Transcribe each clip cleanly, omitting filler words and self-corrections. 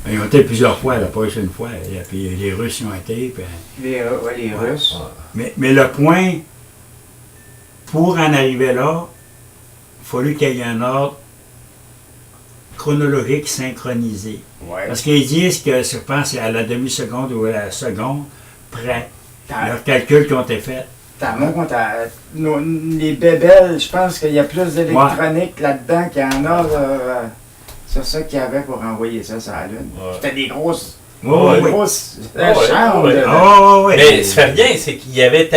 Ils ont été plusieurs fois, là, pas juste une fois. Puis les Russes y ont été. Puis... Les Russes. Mais le point, pour en arriver là, il a fallu qu'il y ait un ordre chronologique synchronisé. Ouais. Parce qu'ils disent que, je pense, à la demi-seconde ou à la seconde, près, leurs calculs qui ont été faits. Les bébelles, je pense qu'il y a plus d'électronique là-dedans qu'il y en a. C'est ça qu'il y avait pour envoyer ça sur la Lune. Ouais. C'était des grosses. Grosses chambres. Mais ça fait rien, c'est qu'il y avait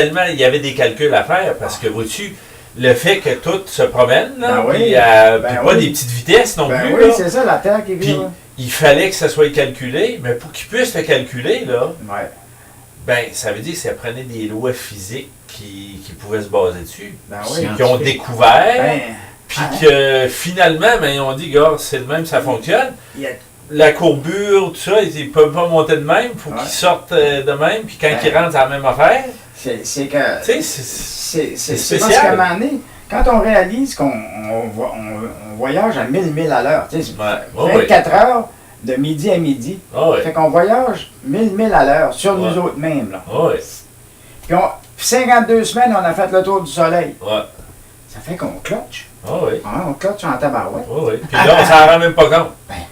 des calculs à faire parce que, vois-tu, le fait que tout se promène, là, puis pas des petites vitesses non plus. Oui, c'est ça, la Terre qui vit. Il fallait que ça soit calculé, mais pour qu'il puisse le calculer, là, ça veut dire que ça prenait des lois physiques qui pouvaient se baser dessus, qui ont découvert, puis que finalement, ils ont dit, gars, c'est de même, ça fonctionne. La courbure, tout ça, ils ne peuvent pas monter de même, il faut qu'ils sortent de même, puis quand ils rentrent, c'est la même affaire. C'est que. Tu sais, c'est spécial. Parce qu'à un moment donné, quand on réalise qu'on voyage à 1000 milles à l'heure, tu sais, 24 heures de midi à midi, fait qu'on voyage 1000 milles à l'heure sur nous autres mêmes. Là. Puis 52 semaines, on a fait le tour du soleil. Ça fait qu'on clutch. On clutch en tabarouette. Puis là, on s'en rend même pas compte. Mais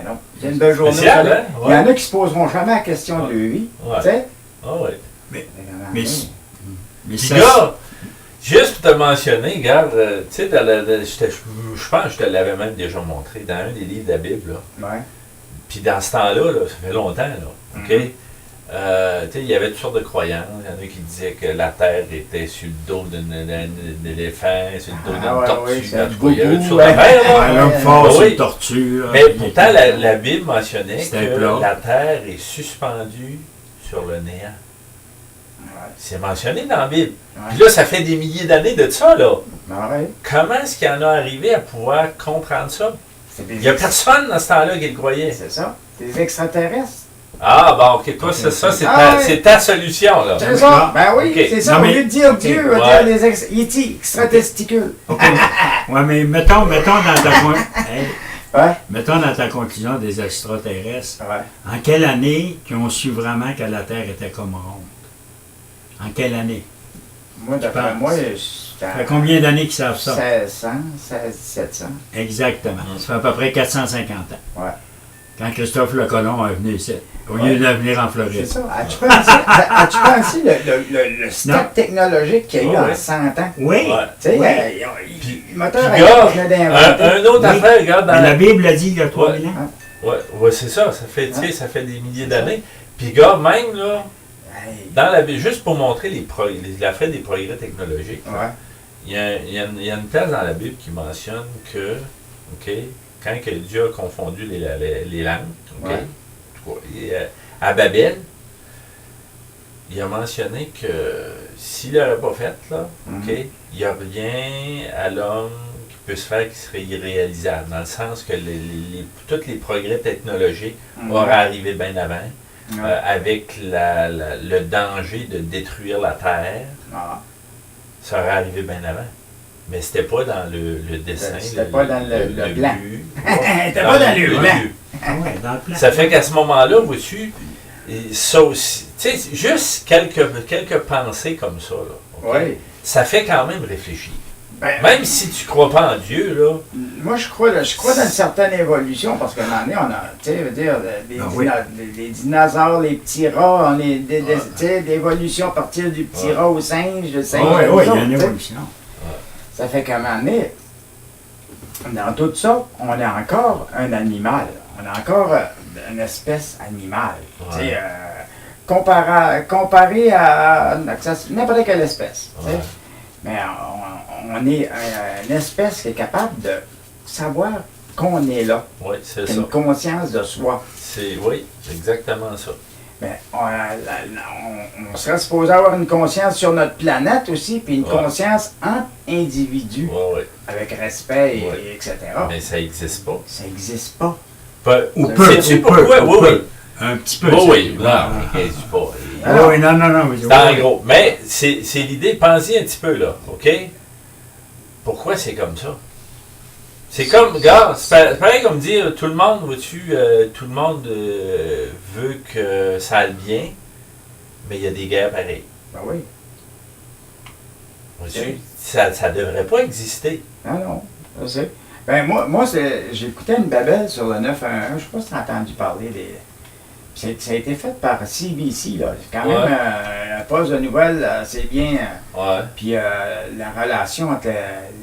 non, c'est une belle journée. Spécial, hein? Il y en a qui se poseront jamais la question de leur vie. Tu sais? Mais puis gars, juste pour te mentionner, regarde, tu sais, je pense que je te l'avais même déjà montré dans un des livres de la Bible, là. Puis dans ce temps-là, ça fait longtemps, là, OK? Tu sais, il y avait toutes sortes de croyances. Il y en a qui disaient que la Terre était sur le dos d'un éléphant, sur le dos d'une tortue. En tout cas, il y avait toutes sortes d'affaires, là. Un homme fort sur une tortue. Mais pourtant, la Bible mentionnait que la Terre est suspendue sur le néant. C'est mentionné dans la Bible. Puis là, ça fait des milliers d'années de ça, là. Comment est-ce qu'il en a arrivé à pouvoir comprendre ça? Il n'y a personne dans ce temps-là qui le croyait. C'est ça. Des extraterrestres. Ah, bon, OK. Toi, c'est ça, c'est ta solution, là. C'est ça. Ben oui, c'est ça. Au lieu de dire Dieu, on va dire les extratesticules. Mais mettons dans ta conclusion des extraterrestres, en quelle année qu'ils ont su vraiment que la Terre était comme ronde? En quelle année? Moi, d'après moi, ça fait combien d'années qu'ils savent ça? 1600, 1700. Exactement. Ça fait à peu près 450 ans. Quand Christophe le Colomb est venu ici, au lieu de venir en Floride. C'est ça. As-tu pensé le step technologique qu'il y a eu en 100 ans? Oui. Tu sais, le moteur un autre affaire, regarde. La Bible a dit il y a 3000 ans. Oui, c'est ça. Ça fait des milliers d'années. Puis, gars, même, là, dans la Bible, juste pour montrer l'affaire des progrès technologiques, il y a une place dans la Bible qui mentionne que, quand que Dieu a confondu les langues, à Babel, il a mentionné que s'il n'aurait pas fait, là, il n'y a rien à l'homme qui peut se faire qui serait irréalisable, dans le sens que tous les progrès technologiques auraient arrivé bien avant, avec le danger de détruire la Terre, ça aurait arrivé bien avant. Mais c'était pas dans le dessin. C'était pas dans le blanc. C'était pas dans le blanc. Dans le plan. Ça fait qu'à ce moment-là, vois-tu, ça aussi, tu sais, juste quelques pensées comme ça, là, ça fait quand même réfléchir. Même si tu ne crois pas en Dieu, là. Moi, je crois dans une certaine évolution, parce qu'à un moment donné, on a, tu sais, dire, les dinosaures, les petits rats, l'évolution à partir du petit rat au singe, le singe au il y a une évolution. Ça fait qu'à un moment donné, dans tout ça, on est encore un animal. On est encore une espèce animale. Comparé à n'importe quelle espèce. Mais on est une espèce qui est capable de savoir qu'on est là. Oui, c'est ça. Une conscience de soi. Oui, c'est exactement ça. Mais on serait supposé avoir une conscience sur notre planète aussi, puis une conscience entre individus, avec respect, etc. Mais ça n'existe pas. Ça n'existe pas. Sais-tu pourquoi? Oui. Un petit peu. Oui, non, mais pas. Non. C'est en gros. Mais c'est l'idée, pensez un petit peu, là, OK? Pourquoi c'est comme ça? C'est comme, regarde, c'est pareil comme dire, tout le monde, vois-tu, tout le monde veut que ça aille bien, mais il y a des guerres pareilles. Ben oui. Vois-tu, ça ne devrait pas exister. Ah non, je sais. Ben moi j'écoutais une babelle sur le 911, je ne sais pas si tu as entendu parler des... Ça a été fait par CBC, là. C'est quand même un poste de nouvelles assez bien. Puis la relation entre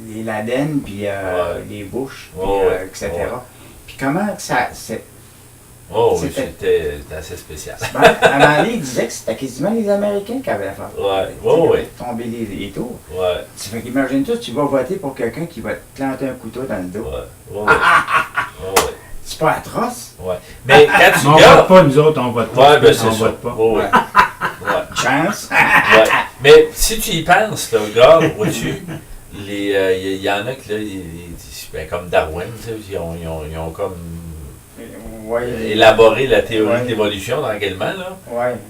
les Laden puis les Bush, puis, etc. Puis comment ça... C'était assez spécial. À un moment donné, il disait que c'était quasiment les Américains qui avaient fait tomber les tours. Ça fait qu'imagine-toi, tu vas voter pour quelqu'un qui va te planter un couteau dans le dos. C'est pas atroce? Mais quand tu on vote pas, nous autres, on vote pas. On vote pas. Chance. Mais si tu y penses, là, regarde, vois-tu, il y en a qui, là, comme Darwin, ils ont comme élaboré la théorie de l'évolution tranquillement, là.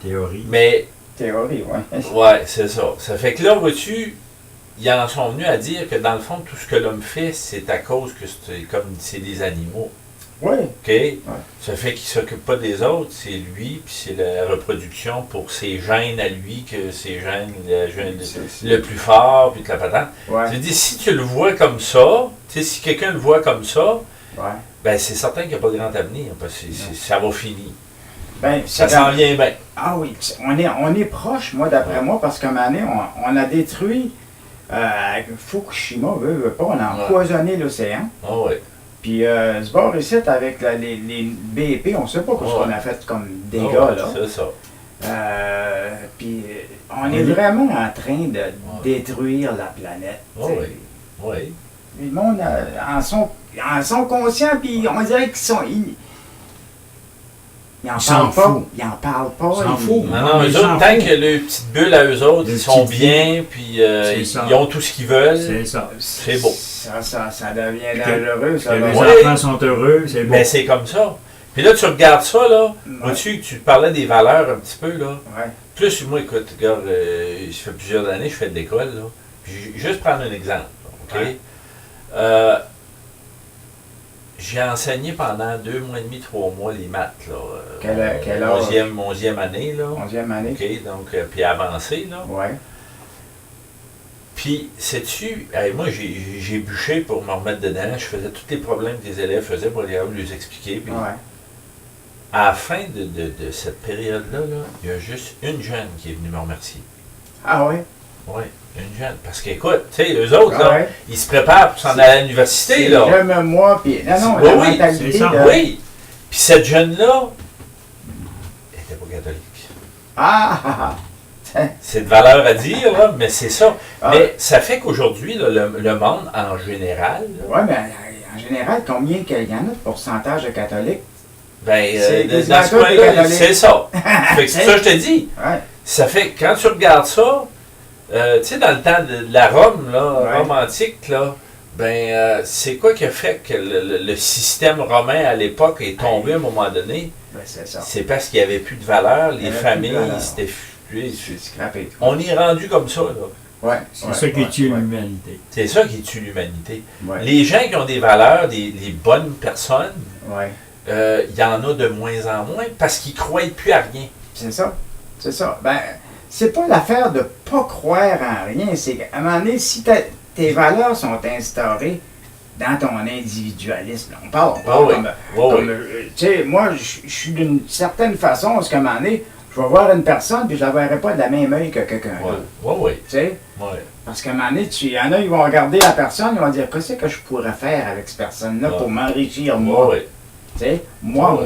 Théorie. Mais, théorie, c'est ça. Ça fait que là, vois-tu, ils en sont venus à dire que dans le fond, tout ce que l'homme fait, c'est à cause que c'est des animaux. OK? Ça fait qu'il ne s'occupe pas des autres, c'est lui, puis c'est la reproduction pour ses gènes à lui, que ses gènes, le plus fort, puis de la patente. Je dis, si tu le vois comme ça, si quelqu'un le voit comme ça, ben c'est certain qu'il n'y a pas grand avenir, parce que ça va finir. Ben, ça s'en vient bien. Ah oui, on est proche, moi, d'après moi, parce qu'à un moment donné, on a détruit, avec Fukushima, on a empoisonné l'océan. Puis ce bord ici, avec les BP, on ne sait pas ce qu'on a fait comme dégâts, là. C'est ça. Puis on est vraiment en train de détruire la planète. Le monde en sont conscients, puis on dirait qu'ils sont... Ils en parlent pas. Ils en parlent pas. Ils s'en foutent. Non, eux autres, tant que les petites bulles à eux autres, ils sont bien, puis ils ont tout ce qu'ils veulent. C'est ça. C'est beau. Ça devient dangereux. Les enfants sont heureux, c'est beau. Mais c'est comme ça. Puis là, tu regardes ça, là. Vois-tu, tu parlais des valeurs un petit peu, là. Plus, moi, écoute, regarde, ça fait plusieurs années que je fais de l'école, là. Puis, juste prendre un exemple, OK? J'ai enseigné pendant 2 mois et demi, 3 mois les maths, là. Quelle âge? 11e année, là. 11e année. OK, donc, puis avancé, là. Puis, sais-tu, moi, j'ai bûché pour me remettre dedans. Je faisais tous les problèmes que les élèves faisaient pour les expliquer. Puis, à la fin de cette période-là, il y a juste une jeune qui est venue me remercier. Ah oui? Oui, une jeune. Parce qu'écoute, tu sais, eux autres, là, ils se préparent pour s'en aller à l'université, là. J'aime moi, puis... Non, la mentalité de... Oui, puis cette jeune-là, elle n'était pas catholique. C'est de valeur à dire, là, mais c'est ça. Mais ça fait qu'aujourd'hui, le monde, en général... Oui, mais en général, combien il y en a de pourcentage de catholiques? Ben, dans ce point-là, c'est ça. Fait que c'est ça que je te dis. Ça fait que quand tu regardes ça, tu sais, dans le temps de la Rome, là, romantique, là, ben, c'est quoi qui a fait que le système romain à l'époque est tombé à un moment donné? Ben, c'est ça. C'est parce qu'il n'y avait plus de valeur, les familles, c'était... On est rendu comme ça, là. C'est ça qui tue l'humanité. C'est ça qui tue l'humanité. Les gens qui ont des valeurs, les bonnes personnes, il y en a de moins en moins parce qu'ils ne croient plus à rien. C'est ça. C'est ça. Ben, c'est pas l'affaire de ne pas croire en rien. C'est qu'à un moment donné, si tes valeurs sont instaurées dans ton individualisme, on parle comme tu sais, moi, je suis d'une certaine façon, parce qu'à un moment donné, je vais voir une personne, puis je ne la verrai pas de la même œil que quelqu'un d'autre. Tu sais? Parce qu'à un moment donné, il y en a, ils vont regarder la personne, ils vont dire, qu'est-ce que je pourrais faire avec cette personne-là pour m'enrichir, moi? Tu sais? Moi.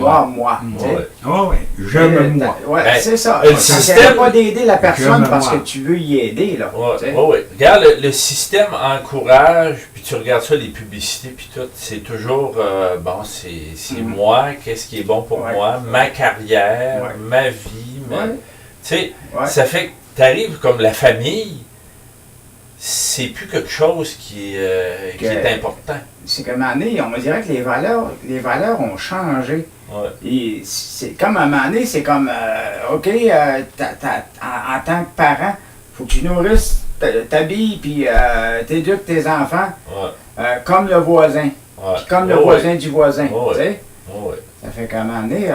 J'aime moi. C'est ça. Le système pas d'aider la personne parce que tu veux y aider, là. Regarde, le système encourage, puis tu regardes ça, les publicités, puis tout, c'est toujours, c'est moi, qu'est-ce qui est bon pour moi, ma carrière, ma vie, tu sais, ça fait que tu arrives comme la famille, c'est plus quelque chose qui est important. C'est qu'à un moment donné, on dirait que les valeurs ont changé. Et c'est comme à un moment donné, c'est comme, OK, en tant que parent, il faut que tu nourrisses, t'habilles, puis t'éduques tes enfants comme le voisin. Puis comme le voisin du voisin. Tu sais? Ouais. Ça fait qu'à un moment donné.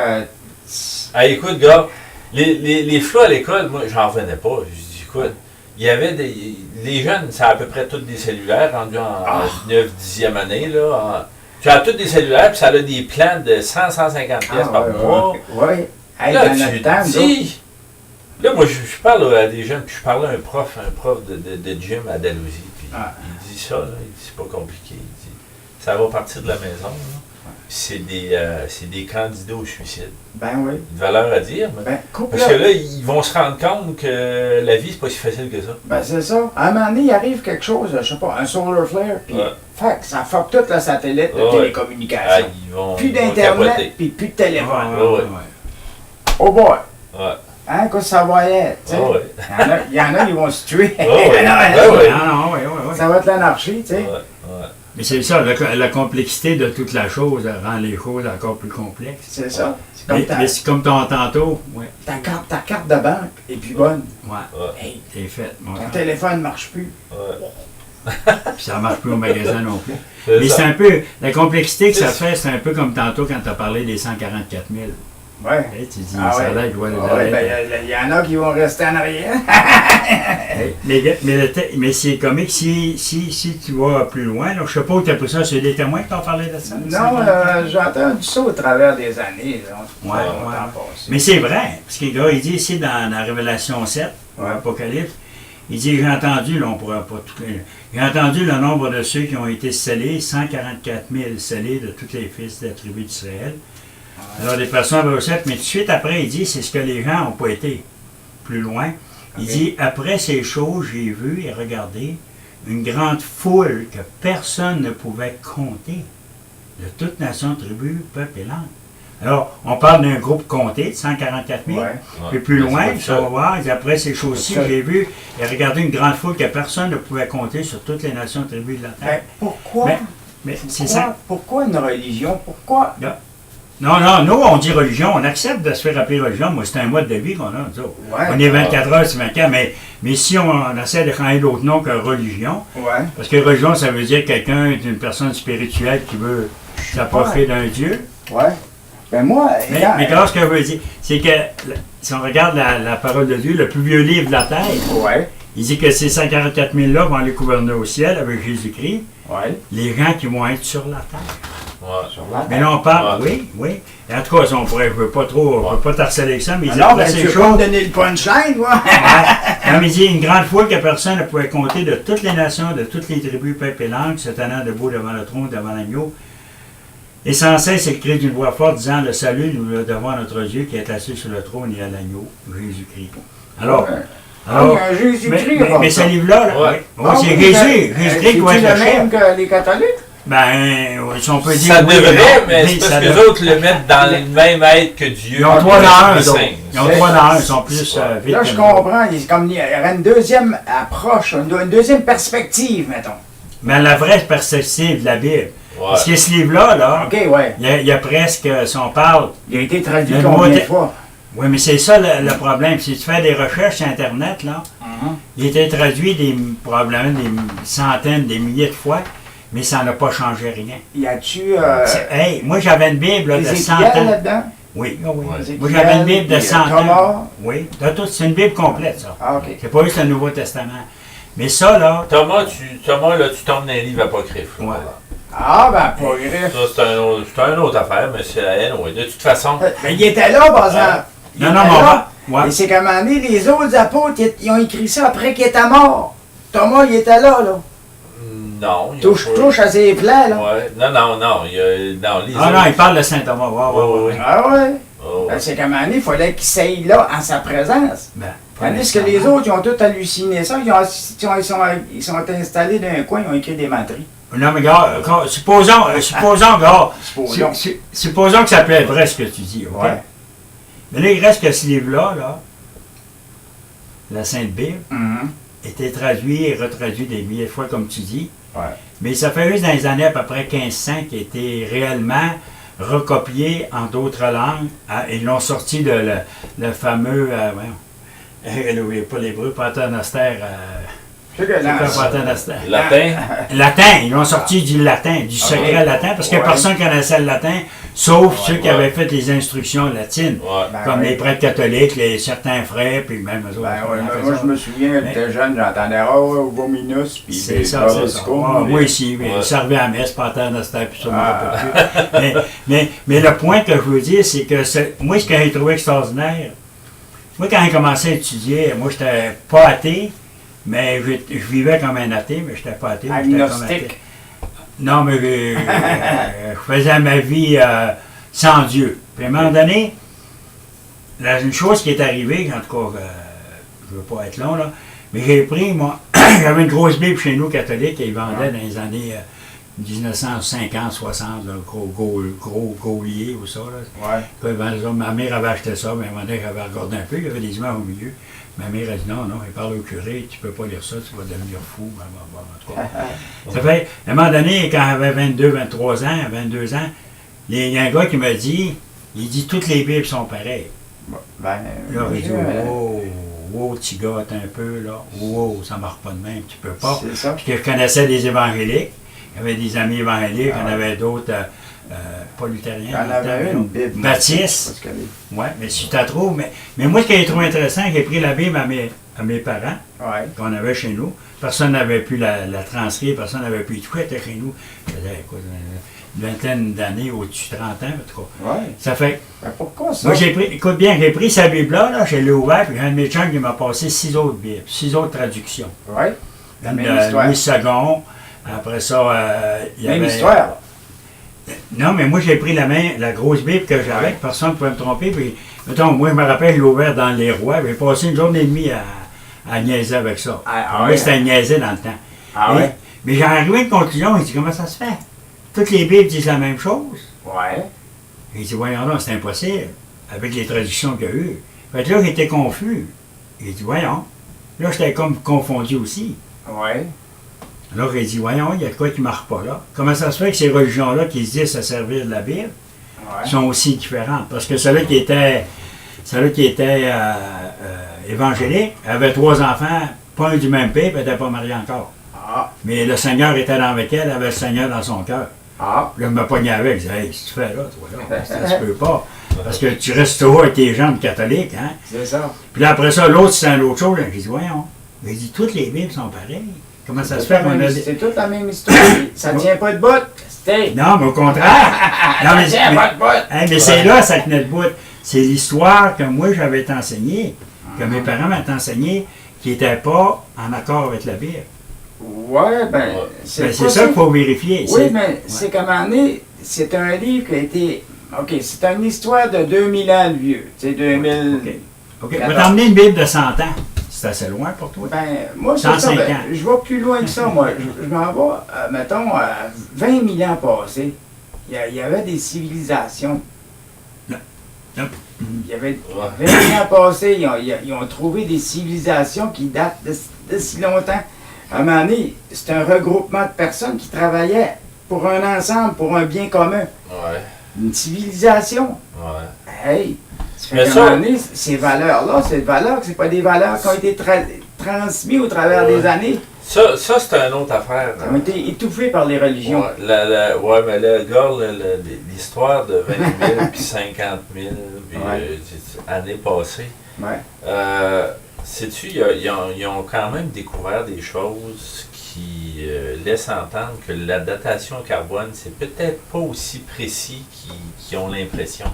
Écoute, gars, les flots à l'école, moi, j'en revenais pas. Je dis, écoute, il y avait des. Les jeunes, c'est à peu près tous des cellulaires, rendus en 9, 10e année, là. Tu as tous des cellulaires, puis ça a des plans de 100-150 pièces par mois. Oui. Hey, là, tu dis. Là, moi, je parle à des jeunes, puis je parlais à un prof de gym à Dalhousie, puis il dit ça, là, il dit, c'est pas compliqué. Il dit, ça va partir de la maison, là. C'est des candidats au suicide. Ben oui. Une valeur à dire. Mais parce que là, ils vont se rendre compte que la vie, c'est pas si facile que ça. Ben c'est ça. À un moment donné, il arrive quelque chose, je sais pas, un solar flare, puis ça fuck tout le satellite de télécommunication. Plus d'internet, puis plus de téléphone. Oh boy! Hein, qu'est-ce que ça va être? Il y en a qui vont se tuer. Ça va être l'anarchie, tu sais. Mais c'est ça, la complexité de toute la chose rend les choses encore plus complexes. C'est ça. Mais c'est comme tantôt. Ouais. Ta carte de banque est plus bonne. Hey, c'est fait. Ton téléphone ne marche plus. Puis ça ne marche plus au magasin non plus. Mais c'est un peu, la complexité que ça fait, c'est un peu comme tantôt quand tu as parlé des 144 000. Oui. Hey, tu dis, ça l'aide, il y en a qui vont rester en arrière. mais c'est comique si tu vas plus loin. Je ne sais pas où tu as pris ça. C'est des témoins qui t'ont parlé de ça? Non, j'ai entendu ça au travers des années. Mais c'est vrai. Parce que le gars, il dit ici dans la Révélation 7, l'Apocalypse, il dit, j'ai entendu, là, on pourra pas tout. J'ai entendu le nombre de ceux qui ont été scellés, 144 000 scellés de tous les fils de la tribu d'Israël. Alors, des personnes à 7, mais tout de suite après, il dit, c'est ce que les gens n'ont pas été plus loin. Il dit, après ces choses, j'ai vu et regardé une grande foule que personne ne pouvait compter, de toute nation, tribu, peuple et langue. Alors, on parle d'un groupe compté de 144 000, puis plus loin, ça va voir, il dit, après ces choses-ci, j'ai vu et regardé une grande foule que personne ne pouvait compter sur toutes les nations, tribus de la terre. Pourquoi? Pourquoi une religion? Pourquoi? Non, nous, on dit religion, on accepte de se faire appeler religion. Moi, c'est un mode de vie qu'on a, nous autres. On est 24 heures sur 24, mais si on essaie de changer d'autres noms que religion, parce que religion, ça veut dire quelqu'un est une personne spirituelle qui veut s'approcher d'un Dieu. Ben moi... Mais ce que je veux dire, c'est que si on regarde la parole de Dieu, le plus vieux livre de la Terre, il dit que ces 144 000-là vont aller gouverner au ciel avec Jésus-Christ, les gens qui vont être sur la terre. Mais là, on parle, oui. Et en tout cas, on pourrait, je ne veux pas t'harceler avec ça, mais il dit après ces choses. Donner le punchline, moi. Non, mais il dit une grande foule que personne ne pouvait compter de toutes les nations, de toutes les tribus, peuples et langues, se tenant debout devant le trône, devant l'agneau. Et sans cesse, il crie d'une voix forte, disant, le salut, nous le devons à notre Dieu qui est assis sur le trône et à l'agneau, Jésus-Christ. Alors, mais ce livre-là, c'est Jésus-Christ qui va être le même que les catholiques? Ben, si on peut dire. Ça devrait, mais c'est parce que les autres le mettent dans le même être que Dieu. Ils ont 3 dans 1, ils ont 3 dans 1, ils sont plus vite. Là, je comprends. Il y aurait une deuxième approche, une deuxième perspective, mettons. Mais la vraie perspective de la Bible. Parce que ce livre-là, il y a presque, si on parle. Il a été traduit combien de fois? Oui, mais c'est ça le problème. Si tu fais des recherches sur Internet, là, il a été traduit probablement des centaines, des milliers de fois. Mais ça n'a pas changé rien. Y a-tu... Hey, moi, j'avais une Bible de 100 ans. là-dedans? Oui. Moi, j'avais une Bible de 100 ans. Oui, c'est une Bible complète, ça. C'est pas juste le Nouveau Testament. Mais ça, là... Thomas, tu tombes dans les livres apocryphes. Apocryphe. Ça, c'est une autre affaire, mais c'est la haine, de toute façon... Mais il était là, par exemple. Non, Et c'est qu'à un moment donné, les autres apôtres, ils ont écrit ça après qu'il était mort. Thomas, il était là. Non. Touche à ses plans, là. Non. Il parle de Saint Thomas. C'est qu'à un moment donné, il fallait qu'il s'aille là, en sa présence. Tandis que les autres, ils ont tous halluciné ça. Ils sont installés dans un coin, ils ont écrit des menteries. Non, mais gars, supposons que ça peut être vrai ce que tu dis, OK? Mais là, il reste que ce livre-là, la Sainte Bible, était traduit et retraduit des milliers de fois, comme tu dis. Mais ça fait juste dans les années à peu près 1500 qui a été réellement recopié en d'autres langues. Ils l'ont sorti de le fameux... n'oubliez pas l'hébreu, paternoster... Latin, ils ont sorti du latin, du secret latin, parce que personne ne connaissait le latin, sauf ceux qui avaient fait les instructions latines, comme les prêtres catholiques, certains frères, puis même eux autres. Moi, je me souviens, quand j'étais jeune, j'entendais « Oh, Vominus », puis c'est ça. Moi aussi, il servait à messe, Paternoster, puis ça, mais le point que je veux dire, c'est que moi, ce que j'ai trouvé extraordinaire, moi, quand j'ai commencé à étudier, moi, j'étais pas athée, mais je vivais comme un athée, mais je n'étais pas athée. Agnostique. Non, mais je faisais ma vie sans Dieu. Puis à un moment donné, une chose qui est arrivée, en tout cas, je ne veux pas être long, là, mais j'ai pris, moi, j'avais une grosse Bible chez nous, catholique, et ils vendaient dans les années 1950, 60, là, gros gaulier ou ça. Là. Ma mère avait acheté ça, mais à un moment donné, j'avais regardé un peu, il y avait des images au milieu. Ma mère a dit non, il parle au curé, tu peux pas lire ça, tu vas devenir fou. En tout cas. Ça fait, à un moment donné, quand j'avais 22 ans, il y a un gars qui m'a dit, il dit toutes les Bibles sont pareilles. Là, j'ai dit, wow, petit gars, attends un peu, là, wow, ça marche pas de même, tu peux pas. Parce que je connaissais des évangéliques, il y avait des amis évangéliques, il y en avait d'autres, pas luthériens, il y en avait une Bible baptistes. Oui, mais si tu as trop. Mais moi, ce qui est trop intéressant, j'ai pris la Bible à mes parents, qu'on avait chez nous. Personne n'avait pu la transcrire, personne n'avait pu tout était chez nous. Ça faisait une vingtaine d'années, au-dessus de 30 ans, en tout cas. Ça fait. Mais pourquoi ça? Moi, écoute bien, j'ai pris sa Bible-là, je l'ai ouverte, puis j'ai un de mes chums qui m'a passé 6 autres Bibles, 6 autres traductions. Oui. La même histoire. Louis II. Après ça, il y avait. Même histoire. Non, mais moi, j'ai pris la grosse Bible que j'avais, personne ne pouvait me tromper. Puis, mettons, moi, je me rappelle, je l'ai ouvert dans les Rois. J'ai passé une journée et demie à niaiser avec ça. Moi, c'était niaiser dans le temps. Mais j'ai arrivé à une conclusion. J'ai dit, comment ça se fait? Toutes les Bibles disent la même chose. J'ai dit, voyons donc, c'est impossible, avec les traductions qu'il y a eu. Fait que là, j'étais confus. J'ai dit, voyons. Là, j'étais comme confondu aussi. Alors, j'ai dit, voyons, il y a quoi qui ne marche pas là. Comment ça se fait que ces religions-là qui se disent se servir de la Bible sont aussi différentes? Parce que celle-là qui était évangélique avait 3 enfants, pas un du même père, puis elle n'était pas mariée encore. Mais le Seigneur était avec elle, avait le Seigneur dans son cœur. Là, je me pognais avec, je disais, hey, si tu fais là, toi, là, ça se peut pas. Parce que tu restes toujours avec tes jambes catholiques, hein? C'est ça. Puis là, après ça, l'autre, c'est une autre chose. J'ai dit, voyons. J'ai dit, toutes les Bibles sont pareilles. Comment ça se fait qu'on a... C'est toute la même histoire. Ça ne tient pas de bout. Non, mais au contraire. Ça ne tient pas de bout. Mais c'est là, ça tenait de bout. C'est l'histoire que moi, j'avais enseigné, que mes parents m'ont enseigné, qui n'était pas en accord avec la Bible. C'est ça qu'il faut vérifier. Mais c'est comme année, c'est un livre qui a été... OK, c'est une histoire de 2000 ans de vieux. C'est 2000... OK. Je vais t'emmener une Bible de 100 ans. C'est assez loin pour toi? Moi, c'est ça. Je vais plus loin que ça, moi. Je m'en vais, mettons, 20 000 ans passés. Il y avait des civilisations. Il y avait 20 000 ans passés, ils ont trouvé des civilisations qui datent de si longtemps. À un moment donné, c'est un regroupement de personnes qui travaillaient pour un ensemble, pour un bien commun. Une civilisation. Hey! Mais à un moment donné, ces valeurs-là, c'est pas des valeurs qui ont été transmises au travers des années. Ça c'est une autre affaire. Ils ont été étouffés par les religions. Mais l'histoire de 20 000 puis 50 000 puis années passées, sais-tu, ils ont quand même découvert des choses qui laissent entendre que la datation au carbone, c'est peut-être pas aussi précis qu'ils ont l'impression.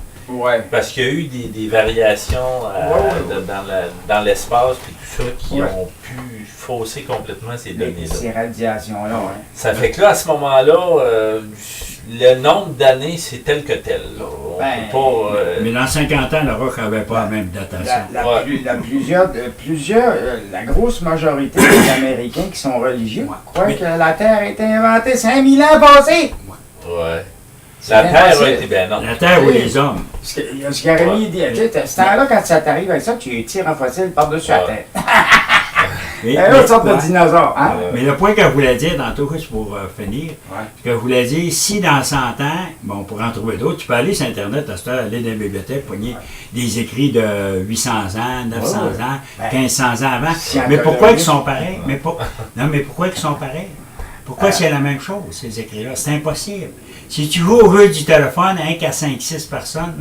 Parce qu'il y a eu des variations dans l'espace et tout ça qui ont pu fausser complètement ces données-là. Ces radiations-là, Ça fait que là, à ce moment-là, le nombre d'années, c'est tel que tel. Là. On peut pas, mais dans 50 ans, le roc n'avait pas la même datation. La grosse majorité des Américains qui sont religieux croient que la Terre a été inventée 5000 ans passés. La Terre a été bien non. La Terre ou les hommes. Ce qu'Arémi dit, ce temps-là, quand ça t'arrive avec ça, tu tires un fossile par-dessus la tête. une autre sorte de dinosaure. Hein? Mais le point que je voulais dire tantôt, pour finir, que je voulais dire, si dans 100 ans, bon, on pourrait en trouver d'autres, tu peux aller sur Internet, à ce temps, aller dans la bibliothèque, pogner des écrits de 800 ans, 900 ans, 1500 ans avant. Mais pourquoi ils sont pareils? Non, mais pourquoi ils sont pareils? Pourquoi c'est la même chose, ces écrits-là? C'est impossible. Si tu joues au jeu du téléphone, qu'à 5-6 personnes,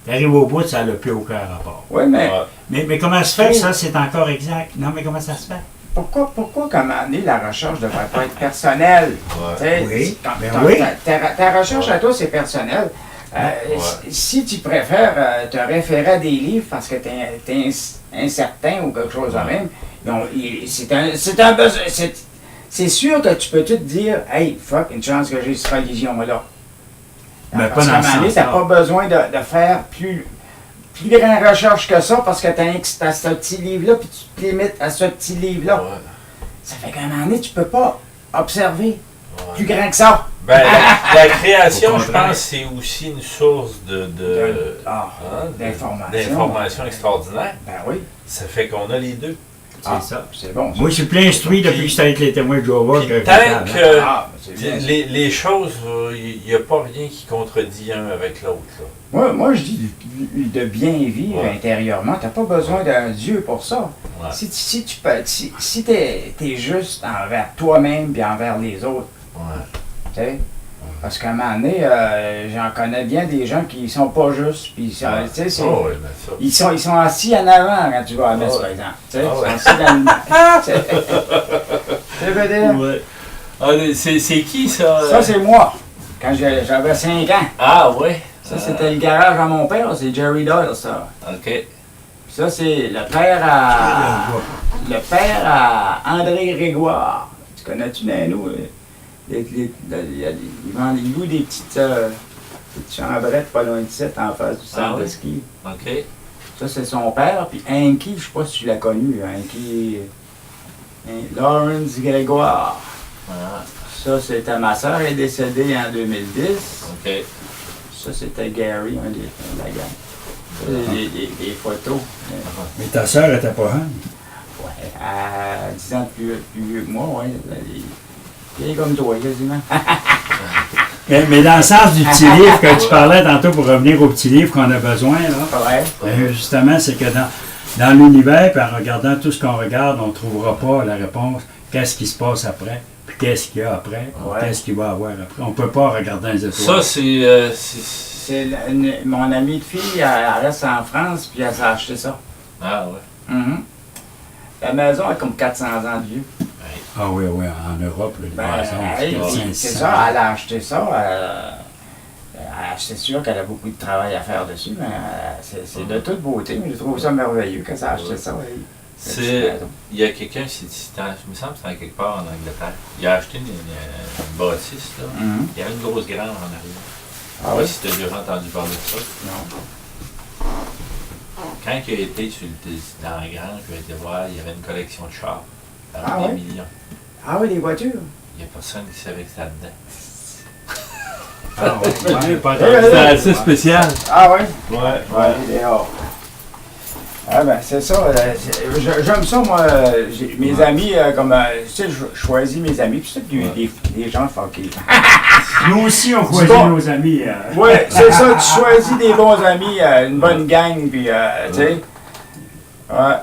tu arrives au bout, ça n'a plus aucun rapport. Oui, mais comment se fait que ça, c'est encore exact? Non, mais comment ça se fait? Pourquoi qu'à un moment donné, la recherche ne devrait pas être personnelle? Oui. Ta recherche à toi, c'est personnel. Si tu préfères te référer à des livres parce que tu es incertain ou quelque chose de même, c'est un besoin. C'est sûr que tu peux tout dire, hey, fuck, une chance que j'ai cette religion-là. Parce qu'à un moment donné, tu n'as pas besoin de faire plus grande recherche que ça parce que tu as ce petit livre-là puis tu te limites à ce petit livre-là. Ça fait qu'à un moment donné, tu ne peux pas observer plus grand que ça. Ben, la création, je pense, c'est aussi une source d'information extraordinaire. Ben oui. Ça fait qu'on a les deux. C'est ça. C'est bon. Moi, je suis plein instruit depuis que j'étais avec les témoins de Jéhovah. Tant que les choses, il n'y a pas rien qui contredit un avec l'autre. Moi, je dis de bien vivre intérieurement. Tu n'as pas besoin d'un Dieu pour ça. Si tu es juste envers toi-même et envers les autres. Tu sais? Parce qu'à un moment donné, j'en connais bien des gens qui sont pas justes. Puis, ils sont assis en avant quand tu vas à la messe, par exemple. Tu sais, ils sont assis dans le... C'est qui, ça? Ça, c'est moi, quand j'avais 5 ans. Ah, oui? Ça, c'était le garage à mon père. C'est Jerry Doyle, ça. OK. Puis ça, c'est le père à André Grégoire. Tu connais-tu, Nano? Ils louent des petites chambrettes pas loin de 7 en face du centre de ski. OK. Ça, c'est son père. Puis Anki, je ne sais pas si tu l'as connu. Anki, Lawrence Grégoire. Ça, c'était ma soeur. Elle est décédée en 2010. OK. Ça, c'était Gary, un de la gang. Des photos. Mais ta soeur était pas jeune? Ouais, à 10 ans plus vieux que moi, oui. Il est comme toi, quasiment. mais dans le sens du petit livre que tu parlais tantôt pour revenir au petit livre qu'on a besoin, là, justement, c'est que dans l'univers, puis en regardant tout ce qu'on regarde, on ne trouvera pas la réponse. Qu'est-ce qui se passe après? Puis qu'est-ce qu'il y a après? Qu'est-ce qu'il va y avoir après? On ne peut pas regarder les étoiles. Ça, c'est mon amie de fille, elle reste en France, puis elle s'est acheté ça. Ah ouais. La maison a comme 400 ans de vieux. Ah oui, en Europe, c'est ça, elle a acheté ça. C'est sûr qu'elle a beaucoup de travail à faire dessus, mais c'est de toute beauté. Mais je trouve ça merveilleux quand ça a acheté ça. Il y a quelqu'un, je me semble que c'est quelque part en Angleterre. Il a acheté une bâtisse, là. Il y avait une grosse grange en arrière. Ah oui? Si tu as déjà entendu parler de ça. Non. Quand il a été dans la grange, il a été voir, il y avait une collection de chars. Des millions. Ah oui, des voitures? Il n'y a personne qui savait que c'était dedans. C'était assez spécial. Ah oui? Ouais. Ah ben c'est ça. J'aime ça, moi. Mes amis, comme tu sais, je choisis mes amis. Puis c'est des gens fuckés. Nous aussi, on choisit nos amis. Oui, c'est ça. Tu choisis des bons amis, une bonne gang, puis tu sais. Ouais.